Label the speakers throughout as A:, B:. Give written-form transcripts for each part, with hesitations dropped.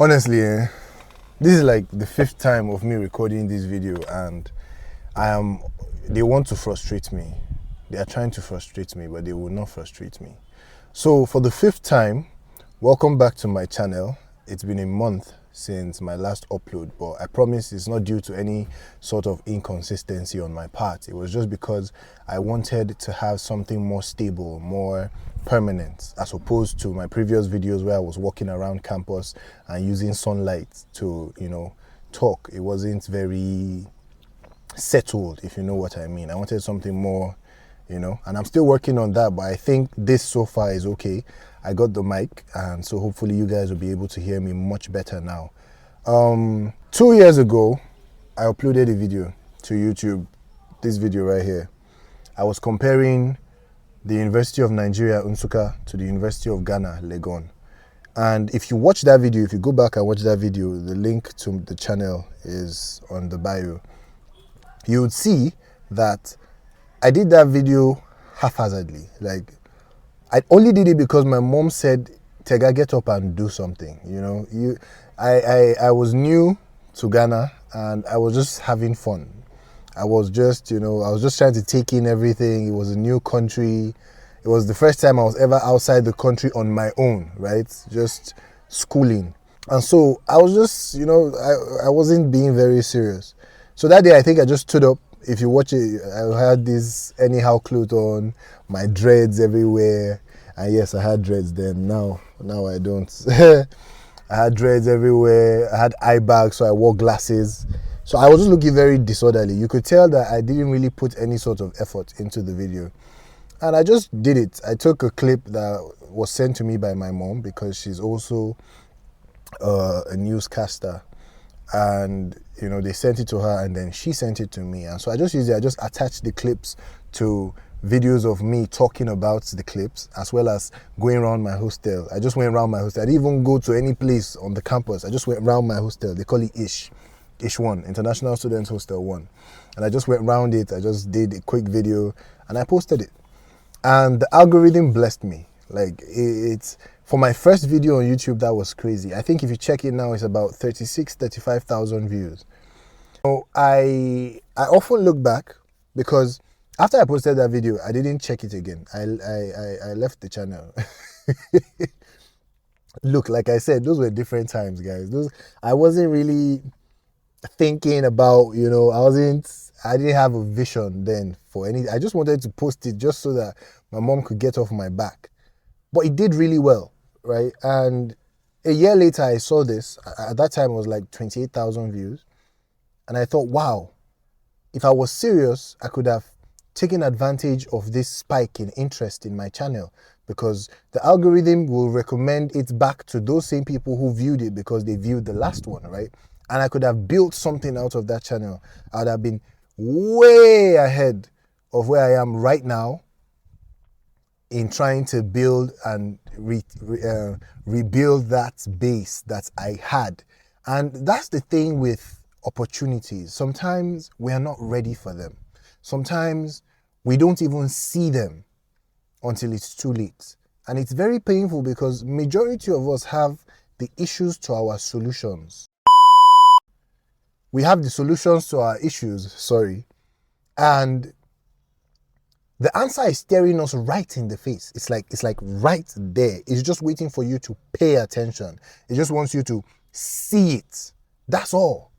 A: Honestly, this is like the 5th time of me recording this video, and they want to frustrate me. They are trying to frustrate me, but they will not frustrate me. So for the 5th time, welcome back to my channel. It's been a month since my last upload, but I promise it's not due to any sort of inconsistency on my part. It was just because I wanted to have something more stable, more permanent, as opposed to my previous videos where I was walking around campus and using sunlight to, talk. It wasn't very settled, if you know what I mean. I wanted something more, and I'm still working on that, but I think this so far is okay. I got the mic, and so hopefully you guys will be able to hear me much better now. 2 years ago, I uploaded a video to YouTube, this video right here. I was comparing the University of Nigeria, Nsukka, to the University of Ghana, Legon. And if you watch that video, if you go back and watch that video, the link to the channel is on the bio. You would see that I did that video haphazardly. Like, I only did it because my mom said, Tega, get up and do something. I was new to Ghana and I was just having fun. I was just trying to take in everything. It was a new country. It was the first time I was ever outside the country on my own, right? Just schooling. And so I was just, I wasn't being very serious. So that day, I think I just stood up. If you watch it, I had this anyhow clothes on, my dreads everywhere. And yes, I had dreads then. Now I don't. I had dreads everywhere. I had eye bags, so I wore glasses. So I was just looking very disorderly. You could tell that I didn't really put any sort of effort into the video. And I just did it. I took a clip that was sent to me by my mom because she's also a newscaster. And, they sent it to her and then she sent it to me. And so I just attached the clips to videos of me talking about the clips, as well as going around my hostel. I just went around my hostel. I didn't even go to any place on the campus. I just went around my hostel. They call it Ish 1, International Students Hostel 1. And I just went around it. I just did a quick video and I posted it. And the algorithm blessed me. Like, it's for my first video on YouTube, that was crazy. I think if you check it now, it's about 35,000 views. So I often look back because after I posted that video, I didn't check it again. I left the channel. Look, like I said, those were different times, guys. I wasn't really thinking about, I didn't have a vision then for any. I just wanted to post it just so that my mom could get off my back. But it did really well, right? And a year later, I saw this. At that time, it was like 28,000 views. And I thought, wow, if I was serious, I could have taken advantage of this spike in interest in my channel, because the algorithm will recommend it back to those same people who viewed it because they viewed the last one, right? And I could have built something out of that channel. I would have been way ahead of where I am right now in trying to build and rebuild that base that I had. And that's the thing with opportunities. Sometimes we are not ready for them. Sometimes we don't even see them until it's too late. And it's very painful because majority of us have the issues to our solutions. We have the solutions to our issues, and the answer is staring us right in the face. It's like right there. It's just waiting for you to pay attention. It just wants you to see it. That's all.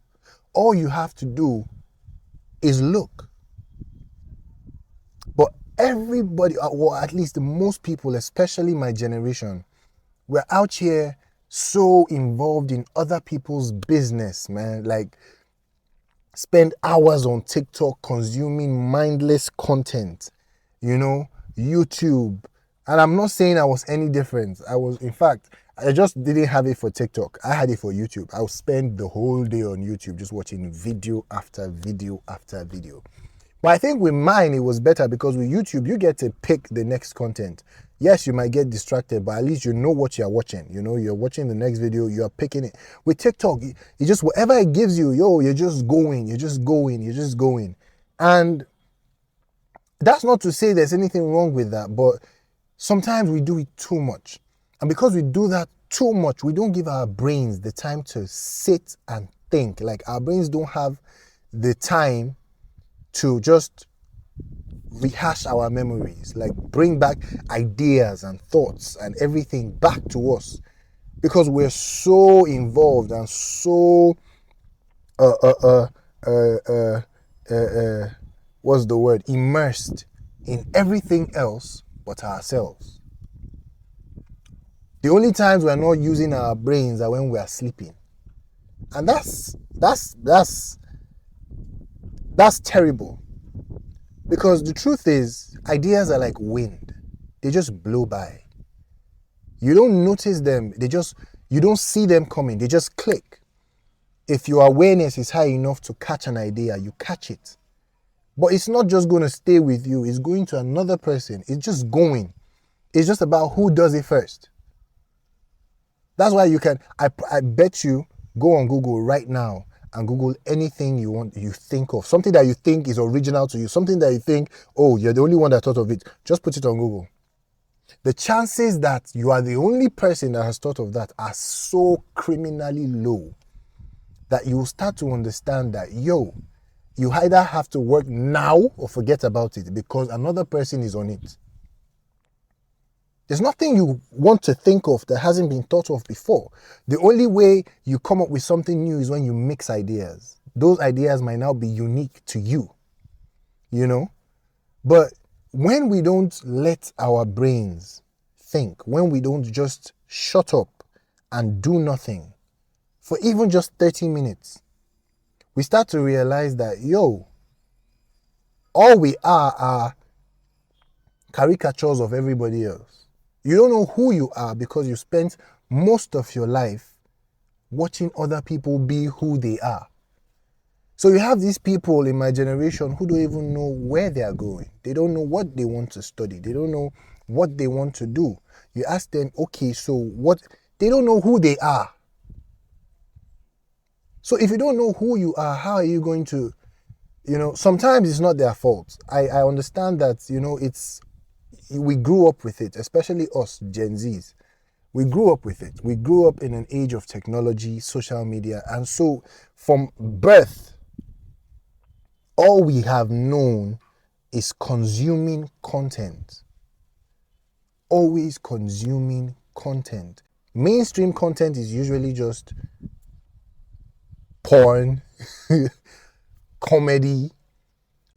A: All you have to do is look. But everybody, or at least most people, especially my generation, we're out here so involved in other people's business, man. Like, spend hours on TikTok consuming mindless content, YouTube. And I'm not saying I was any different. In fact, I just didn't have it for TikTok. I had it for YouTube. I would spend the whole day on YouTube just watching video after video after video. But I think with mine, it was better because with YouTube, you get to pick the next content. Yes, you might get distracted, but at least you know what you're watching. You're watching the next video, you're picking it. With TikTok, it just, whatever it gives you, you're just going. And that's not to say there's anything wrong with that, but sometimes we do it too much. And because we do that too much. We don't give our brains the time to sit and think. Like, our brains don't have the time to just rehash our memories, like bring back ideas and thoughts and everything back to us, because we're so involved and so what's the word, immersed in everything else but ourselves. The only times we're not using our brains are when we are sleeping, and that's terrible. Because the truth is, ideas are like wind. They just blow by. You don't notice them. You don't see them coming. They just click. If your awareness is high enough to catch an idea, you catch it. But it's not just going to stay with you. It's going to another person. It's just going. It's just about who does it first. That's why you can, I bet you, go on Google right now and Google anything you think of, something that you think is original to you, something that you think, oh, you're the only one that thought of it. Just put it on Google. The chances that you are the only person that has thought of that are so criminally low that you will start to understand that, you either have to work now or forget about it because another person is on it. There's nothing you want to think of that hasn't been thought of before. The only way you come up with something new is when you mix ideas. Those ideas might now be unique to you, But when we don't let our brains think, when we don't just shut up and do nothing for even just 30 minutes, we start to realize that, all we are caricatures of everybody else. You don't know who you are because you spent most of your life watching other people be who they are. So you have these people in my generation who don't even know where they are going. They don't know what they want to study. They don't know what they want to do. You ask them, okay, so what? They don't know who they are. So if you don't know who you are, how are you going to, sometimes it's not their fault. I understand that, we grew up with it, especially us Gen Zs. We grew up with it. We grew up in an age of technology, social media. And so from birth, all we have known is consuming content. Always consuming content. Mainstream content is usually just porn, comedy.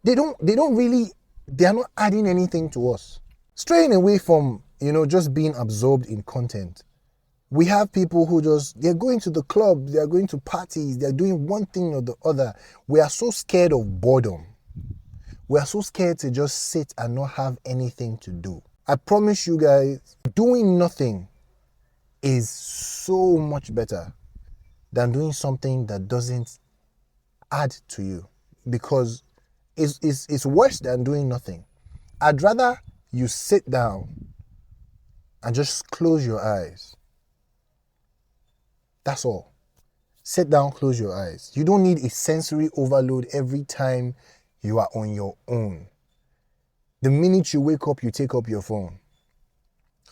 A: They are not adding anything to us. Straying away from, just being absorbed in content. We have people who they're going to the club, they're going to parties, they're doing one thing or the other. We are so scared of boredom. We are so scared to just sit and not have anything to do. I promise you guys, doing nothing is so much better than doing something that doesn't add to you, because it's worse than doing nothing. I'd rather you sit down and just close your eyes. That's all. Sit down, close your eyes. You don't need a sensory overload every time you are on your own. The minute you wake up, you take up your phone.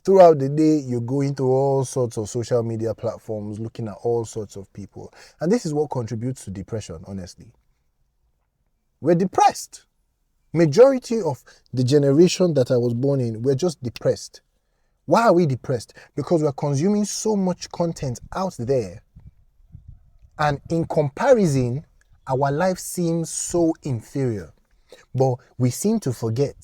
A: Throughout the day, you're going through all sorts of social media platforms, looking at all sorts of people. And this is what contributes to depression, honestly. We're depressed. Majority of the generation that I was born in, we're just depressed. Why are we depressed? Because we're consuming so much content out there. And in comparison, our life seems so inferior. But we seem to forget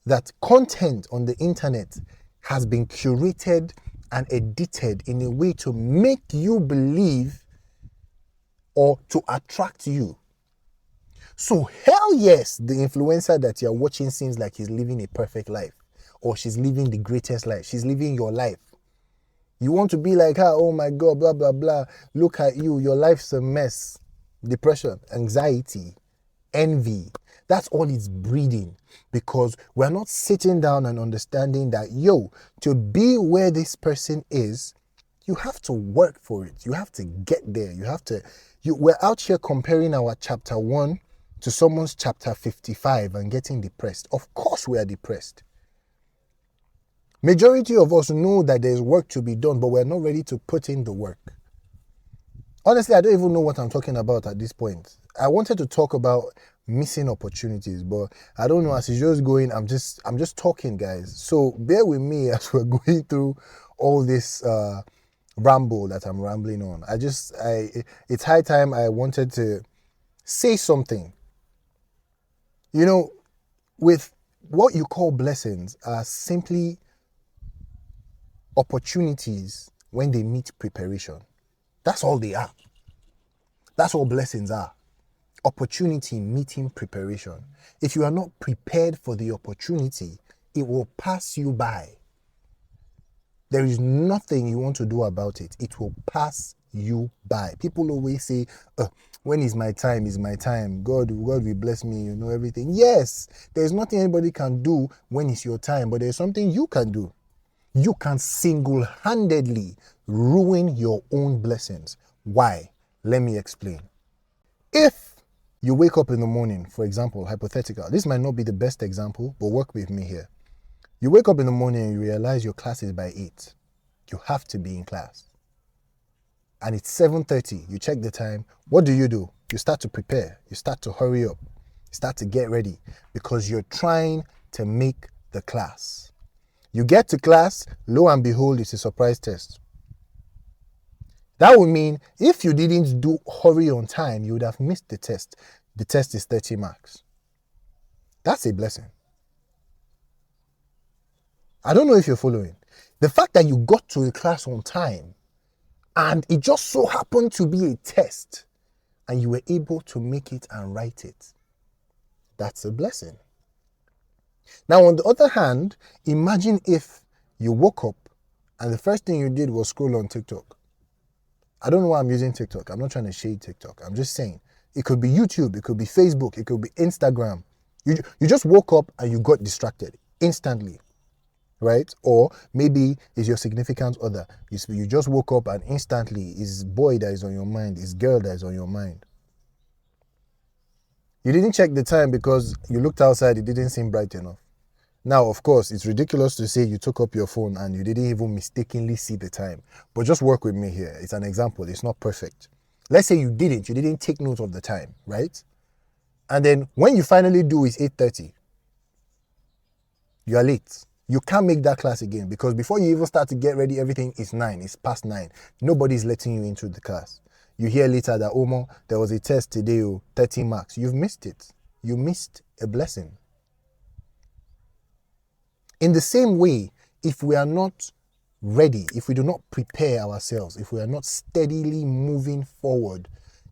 A: that content on the internet has been curated and edited in a way to make you believe or to attract you. So hell yes, the influencer that you're watching seems like he's living a perfect life, or she's living the greatest life. She's living your life. You want to be like her, oh my God, blah, blah, blah. Look at you, your life's a mess. Depression, anxiety, envy. That's all it's breeding, because we're not sitting down and understanding that, to be where this person is, you have to work for it. You have to get there. We're out here comparing our chapter 1 to someone's chapter 55 and getting depressed. Of course we are depressed. Majority of us know that there's work to be done, but we're not ready to put in the work. Honestly, I don't even know what I'm talking about at this point. I wanted to talk about missing opportunities, but I don't know. As it's just going, I'm just talking, guys. So bear with me as we're going through all this ramble that I'm rambling on. It's high time I wanted to say something. You know, with what you call blessings are simply opportunities when they meet preparation. That's all they are. That's all blessings are. Opportunity meeting preparation. If you are not prepared for the opportunity, it will pass you by. There is nothing you want to do about it. It will pass you by. People always say, when is my time? Is my time. God will bless me, everything. Yes, there's nothing anybody can do when it's your time, but there's something you can do. You can single-handedly ruin your own blessings. Why? Let me explain. If you wake up in the morning, for example, hypothetical, this might not be the best example, but work with me here. You wake up in the morning and you realize your class is by 8. You have to be in class. And it's 7:30. You check the time. What do? You start to prepare. You start to hurry up. You start to get ready because you're trying to make the class. You get to class, lo and behold, it's a surprise test. That would mean if you didn't hurry on time, you would have missed the test. The test is 30 marks. That's a blessing. I don't know if you're following. The fact that you got to the class on time and it just so happened to be a test and you were able to make it and write it, that's a blessing. Now, on the other hand, imagine if you woke up and the first thing you did was scroll on TikTok. I don't know why I'm using TikTok. I'm not trying to shade TikTok. I'm just saying it could be YouTube, it could be Facebook, it could be Instagram. You just woke up and you got distracted instantly, right? Or maybe it's your significant other. You just woke up and instantly it's boy that is on your mind, it's girl that is on your mind. You didn't check the time because you looked outside, it didn't seem bright enough. Now, of course, it's ridiculous to say you took up your phone and you didn't even mistakenly see the time. But just work with me here. It's an example. It's not perfect. Let's say you didn't take note of the time, right? And then when you finally do, it's 8:30. You are late. You can't make that class again because before you even start to get ready, everything is 9. It's past 9. Nobody's letting you into the class. You hear later that, Omo, there was a test today, 30 marks. You've missed it. You missed a blessing. In the same way, if we are not ready, if we do not prepare ourselves, if we are not steadily moving forward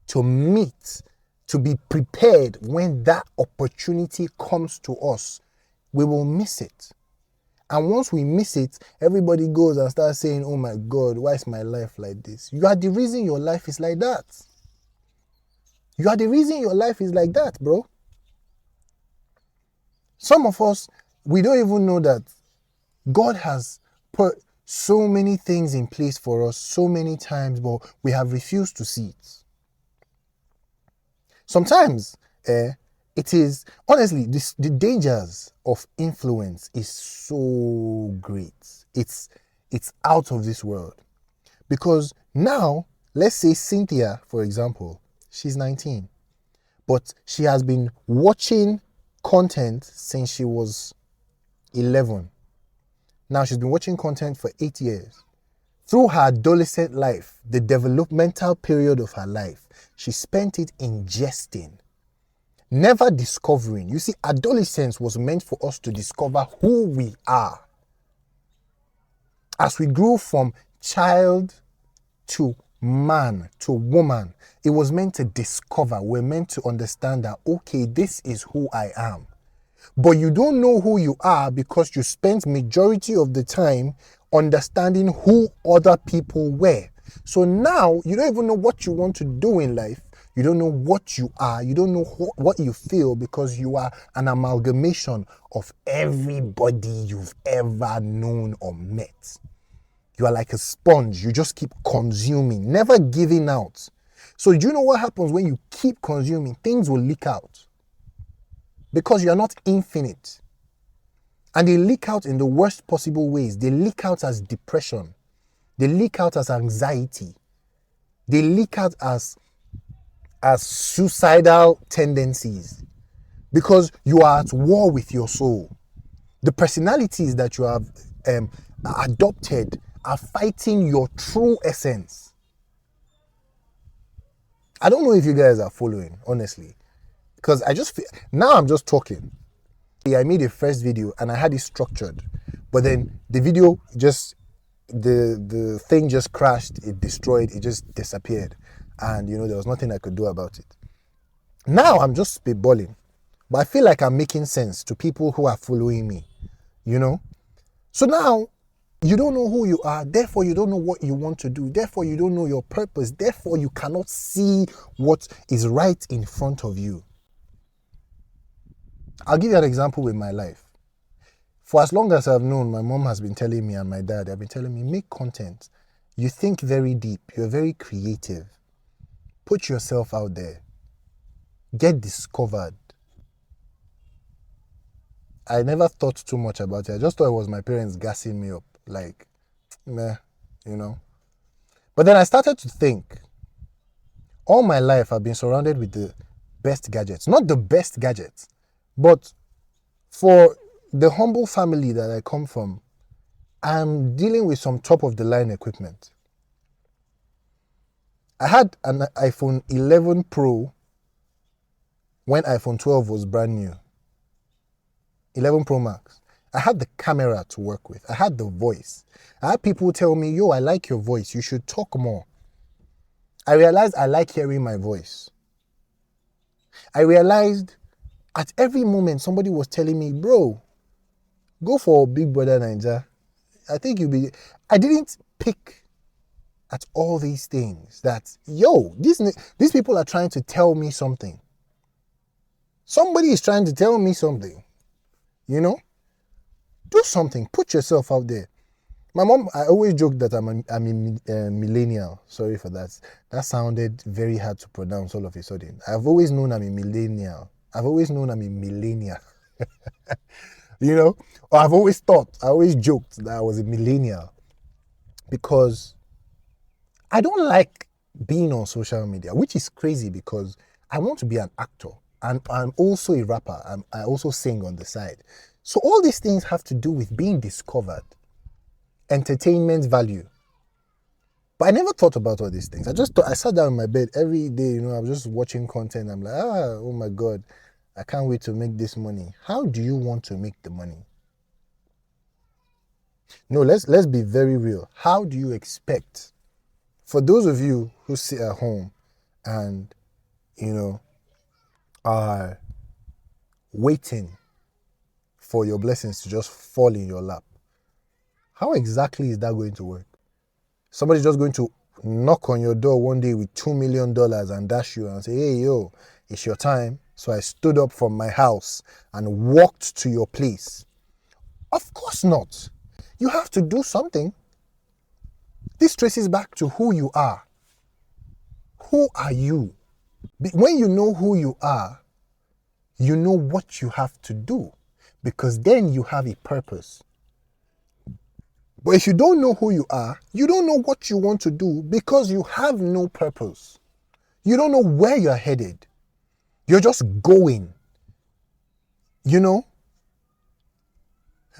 A: to be prepared when that opportunity comes to us, we will miss it. And once we miss it, everybody goes and starts saying, oh my God, why is my life like this? You are the reason your life is like that. You are the reason your life is like that, bro. Some of us, we don't even know that God has put so many things in place for us so many times, but we have refused to see it. Sometimes, it is, honestly, the dangers of influence is so great. It's out of this world. Because now, let's say Cynthia, for example, she's 19, but she has been watching content since she was 11. Now she's been watching content for 8 years. Through her adolescent life, the developmental period of her life, she spent it ingesting, never discovering. You see, adolescence was meant for us to discover who we are. As we grew from child to man to woman, it was meant to discover. We're meant to understand that, okay, this is who I am. But you don't know who you are because you spent majority of the time understanding who other people were. So now you don't even know what you want to do in life. You don't know what you are. You don't know what you feel because you are an amalgamation of everybody you've ever known or met. You are like a sponge. You just keep consuming, never giving out. So do you know what happens when you keep consuming? Things will leak out because you are not infinite. And they leak out in the worst possible ways. They leak out as depression. They leak out as anxiety. They leak out as suicidal tendencies. Because you are at war with your soul. The personalities that you have adopted are fighting your true essence. I don't know if you guys are following, honestly. Because I just feel, now I'm just talking. I made a first video and I had it structured. But then the video just, the thing just crashed, it destroyed, it just disappeared. And there was nothing I could do about it. Now I'm just spitballing. But I feel like I'm making sense to people who are following me, So now, you don't know who you are, therefore you don't know what you want to do, therefore you don't know your purpose, therefore you cannot see what is right in front of you. I'll give you an example with my life. For as long as I've known, my mom has been telling me and my dad have been telling me, make content. You think very deep, you're very creative. Put yourself out there. Get discovered. I never thought too much about it. I just thought it was my parents gassing me up. Like, meh, But then I started to think. All my life I've been surrounded with the best gadgets. Not the best gadgets, but for the humble family that I come from, I'm dealing with some top of the line equipment. I had an iPhone 11 Pro when iPhone 12 was brand new. 11 Pro Max. I had the camera to work with. I had the voice. I had people tell me, yo, I like your voice. You should talk more. I realized I like hearing my voice. I realized at every moment somebody was telling me, bro, go for Big Brother Ninja. I think you'll be... I didn't pick at all these things that, yo, these people are trying to tell me something. Somebody is trying to tell me something. Do something. Put yourself out there. My mom, I always joke that I'm a millennial. Sorry for that. That sounded very hard to pronounce all of a sudden. I've always known I'm a millennial. I've always known I'm a millennial. Or I've always thought, I always joked that I was a millennial. Because I don't like being on social media, which is crazy because I want to be an actor. And I'm also a rapper. I also sing on the side. So all these things have to do with being discovered. Entertainment value. But I never thought about all these things. I sat down in my bed every day, I was just watching content. I'm like, oh my God, I can't wait to make this money. How do you want to make the money? No, let's be very real. How do you expect, for those of you who sit at home and, are waiting for your blessings to just fall in your lap, how exactly is that going to work? Somebody's just going to knock on your door one day with $2 million and dash you and say, hey, yo, it's your time. So I stood up from my house and walked to your place. Of course not. You have to do something. This traces back to who you are. Who are you? When you know who you are, you know what you have to do, because then you have a purpose. But if you don't know who you are, you don't know what you want to do because you have no purpose. You don't know where you're headed. You're just going.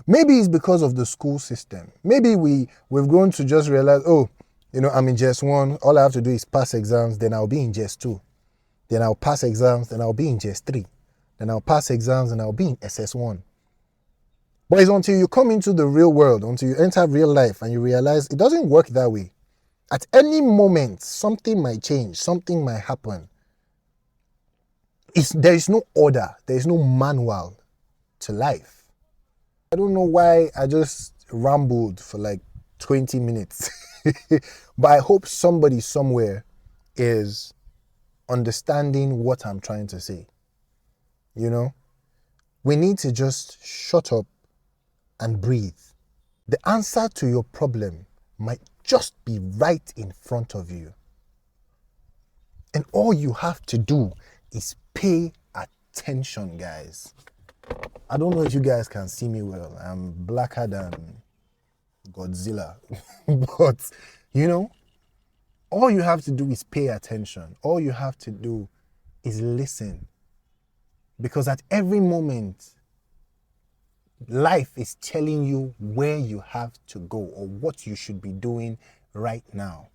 A: Maybe it's because of the school system. Maybe we've grown to just realize, I'm in JS 1. All I have to do is pass exams, then I'll be in JS 2. Then I'll pass exams, then I'll be in JS 3. Then I'll pass exams, and I'll be in SS 1. But it's until you come into the real world, until you enter real life, and you realize it doesn't work that way. At any moment, something might change, something might happen. There is no order, there is no manual to life. I don't know why I just rambled for like 20 minutes. But I hope somebody somewhere is understanding what I'm trying to say. We need to just shut up and breathe. The answer to your problem might just be right in front of you. And all you have to do is pay attention, guys. I don't know if you guys can see me well. I'm blacker than Godzilla. But, all you have to do is pay attention. All you have to do is listen. Because at every moment, life is telling you where you have to go or what you should be doing right now.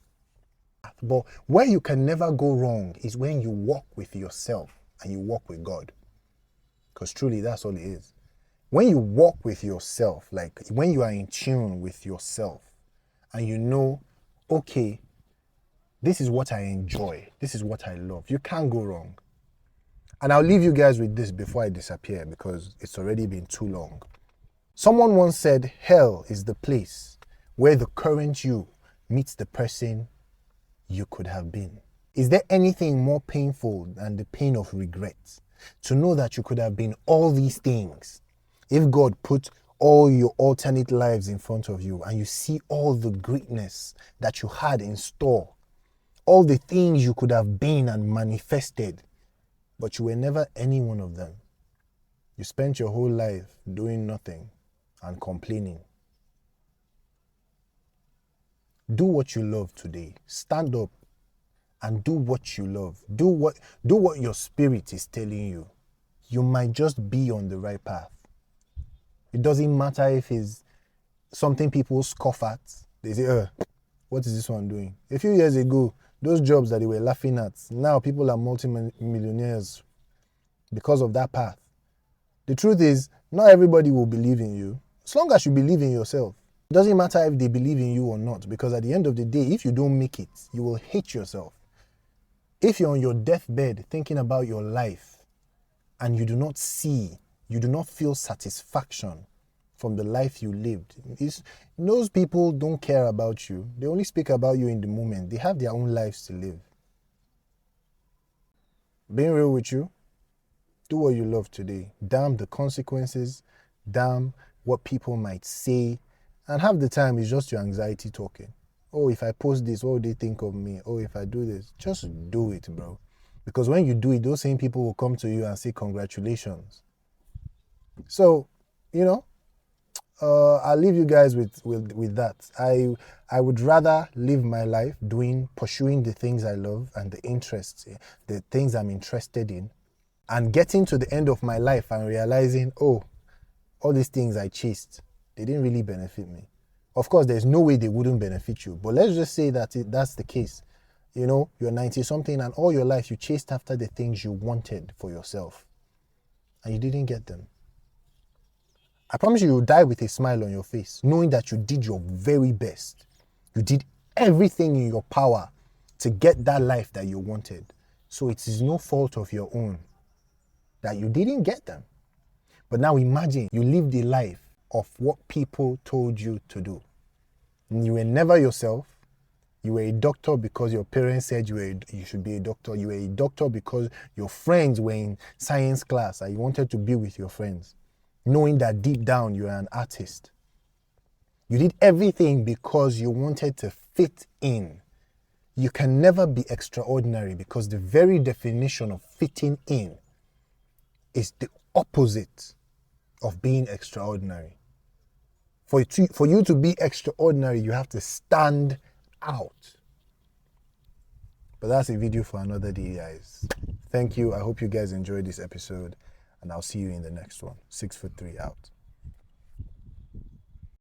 A: But where you can never go wrong is when you walk with yourself and you walk with God. Because truly, that's all it is. When you walk with yourself, like when you are in tune with yourself and you know, okay, this is what I enjoy, this is what I love, you can't go wrong. And I'll leave you guys with this before I disappear because it's already been too long. Someone once said, hell is the place where the current you meets the person you could have been. Is there anything more painful than the pain of regret? To know that you could have been all these things. If God put all your alternate lives in front of you and you see all the greatness that you had in store, all the things you could have been and manifested, but you were never any one of them. You spent your whole life doing nothing and complaining. Do what you love today. Stand up and do what you love. Do what your spirit is telling you. You might just be on the right path. It doesn't matter if it's something people scoff at. They say, what is this one doing? A few years ago, those jobs that they were laughing at, now people are multi-millionaires because of that path. The truth is, not everybody will believe in you. As long as you believe in yourself. It doesn't matter if they believe in you or not, because at the end of the day, if you don't make it, you will hate yourself. If you're on your deathbed thinking about your life and you do not feel satisfaction from the life you lived, those people don't care about you. They only speak about you in the moment. They have their own lives to live. Being real with you, do what you love today. Damn the consequences, damn what people might say, and half the time it's just your anxiety talking. Oh, if I post this, what would they think of me? Oh, if I do this, just do it, bro. Because when you do it, those same people will come to you and say congratulations. So, I'll leave you guys with that. I would rather live my life pursuing the things I love and the interests, the things I'm interested in, and getting to the end of my life and realizing, oh, all these things I chased, they didn't really benefit me. Of course, there's no way they wouldn't benefit you, but let's just say that that's the case. You're 90-something and all your life you chased after the things you wanted for yourself and you didn't get them. I promise you'll die with a smile on your face, knowing that you did your very best. You did everything in your power to get that life that you wanted. So it is no fault of your own that you didn't get them. But now imagine you lived a life of what people told you to do. And you were never yourself. You were a doctor because your parents said you should be a doctor. You were a doctor because your friends were in science class and you wanted to be with your friends, knowing that deep down you are an artist. You did everything because you wanted to fit in. You can never be extraordinary because the very definition of fitting in is the opposite of being extraordinary. For you to be extraordinary, you have to stand out. But that's a video for another day, guys. Thank you. I hope you guys enjoyed this episode, and I'll see you in the next one. 6'3" out.